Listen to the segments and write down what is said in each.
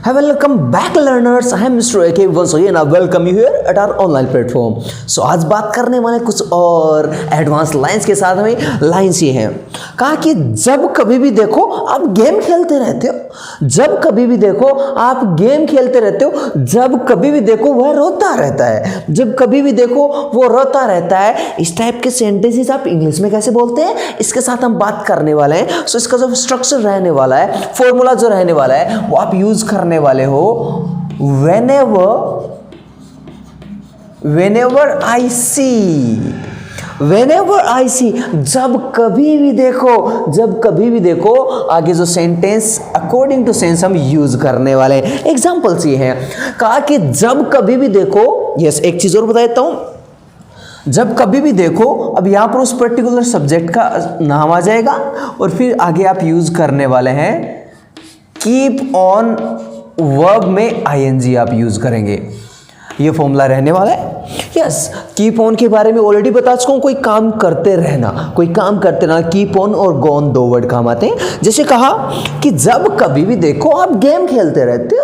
Hi, welcome back learners. I am Mr. AK once again. I welcome you here at our online platform. So आज बात करने वाले कुछ और advance lines के साथ में लाइंस ये हैं। कहा कि जब कभी भी देखो आप गेम खेलते रहते हो, जब कभी भी देखो आप गेम खेलते रहते हो, जब कभी भी देखो वह रोता रहता है, जब कभी भी देखो वो रोता रहता है। इस टाइप के सेंटेंसेस आप इंग्लिश में कैसे बोलते हैं, इसके साथ हम बात करने वाले हैं। सो इसका जो स्ट्रक्चर रहने वाला है, फॉर्मूला जो रहने वाला है, वो आप यूज करने वाले हो। whenever I see, जब कभी भी देखो आगे जो सेंटेंस अकॉर्डिंग टू सेंस हम यूज करने वाले हैं। एग्जांपल्स ये हैं। कहा कि जब कभी भी देखो, यस एक चीज और बता देता हूं, जब कभी भी देखो, अब यहां पर उस पर्टिकुलर सब्जेक्ट का नाम आ जाएगा और फिर आगे आप यूज करने वाले हैं कीप ऑन, वर्ब में आईएनजी आप यूज करेंगे। ये फॉर्मूला रहने वाला है। यस, कीप ऑन के बारे में ऑलरेडी बता चुका हूं, कोई काम करते रहना, कीप ऑन और गो ऑन दो वर्ड काम आते हैं। जैसे कहा कि जब कभी भी देखो आप गेम खेलते रहते हो,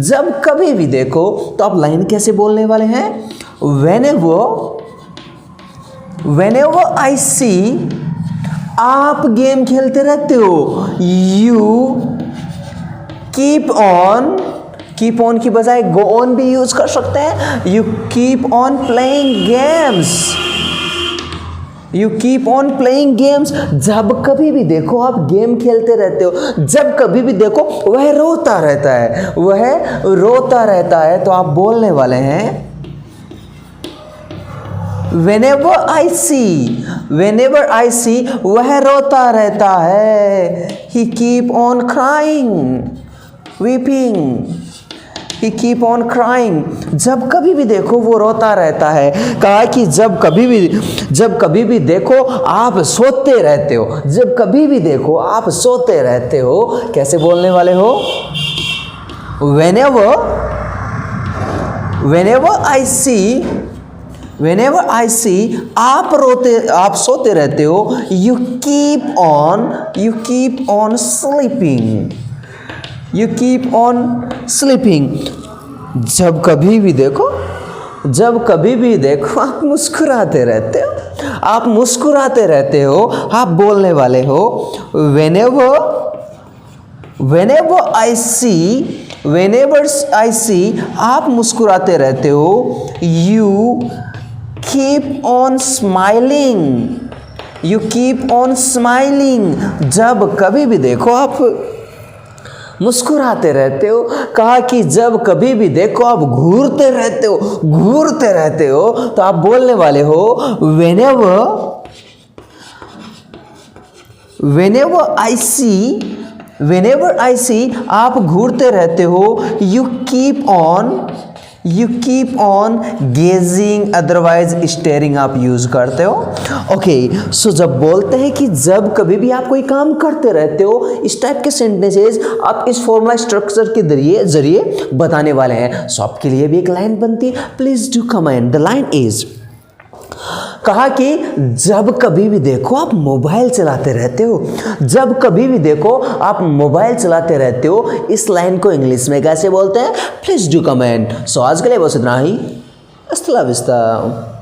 जब कभी भी देखो, तो आप लाइन कैसे बोलने वाले हैं? whenever I see, आप गेम खेलते रहते हो, you कीप ऑन की बजाय गो ऑन भी यूज कर सकते हैं। You keep on playing games, जब कभी भी देखो आप गेम खेलते रहते हो, जब कभी भी देखो वह रोता रहता है, तो आप बोलने वाले हैं whenever I see, वह रोता रहता है। he keep on crying, weeping, he keep on crying, जब कभी भी देखो वो रोता रहता है। कहा कि जब कभी भी देखो आप सोते रहते हो, जब कभी भी देखो आप सोते रहते हो, कैसे बोलने वाले हो? whenever I see, आप सोते रहते हो, you keep sleeping, जब कभी भी देखो आप मुस्कुराते रहते हो, आप बोलने वाले हो whenever I see, आप मुस्कुराते रहते हो, you keep on smiling, जब कभी भी देखो आप मुस्कुराते रहते हो। कहा कि जब कभी भी देखो आप घूरते रहते हो, तो आप बोलने वाले हो whenever I see, आप घूरते रहते हो, you keep on gazing, otherwise steering आप यूज करते हो। ओके, सो जब बोलते हैं कि जब कभी भी आप कोई काम करते रहते हो, इस टाइप के सेंटेंसेस आप इस फॉर्मूला स्ट्रक्चर के जरिए बताने वाले हैं। सो आपके लिए भी एक लाइन बनती है, please do comment. The line is, कहा कि जब कभी भी देखो आप मोबाइल चलाते रहते हो, जब कभी भी देखो आप मोबाइल चलाते रहते हो, इस लाइन को इंग्लिश में कैसे बोलते हैं? Please do comment. सो आज के लिए बस इतना ही। अस्सलाम वालेकुम।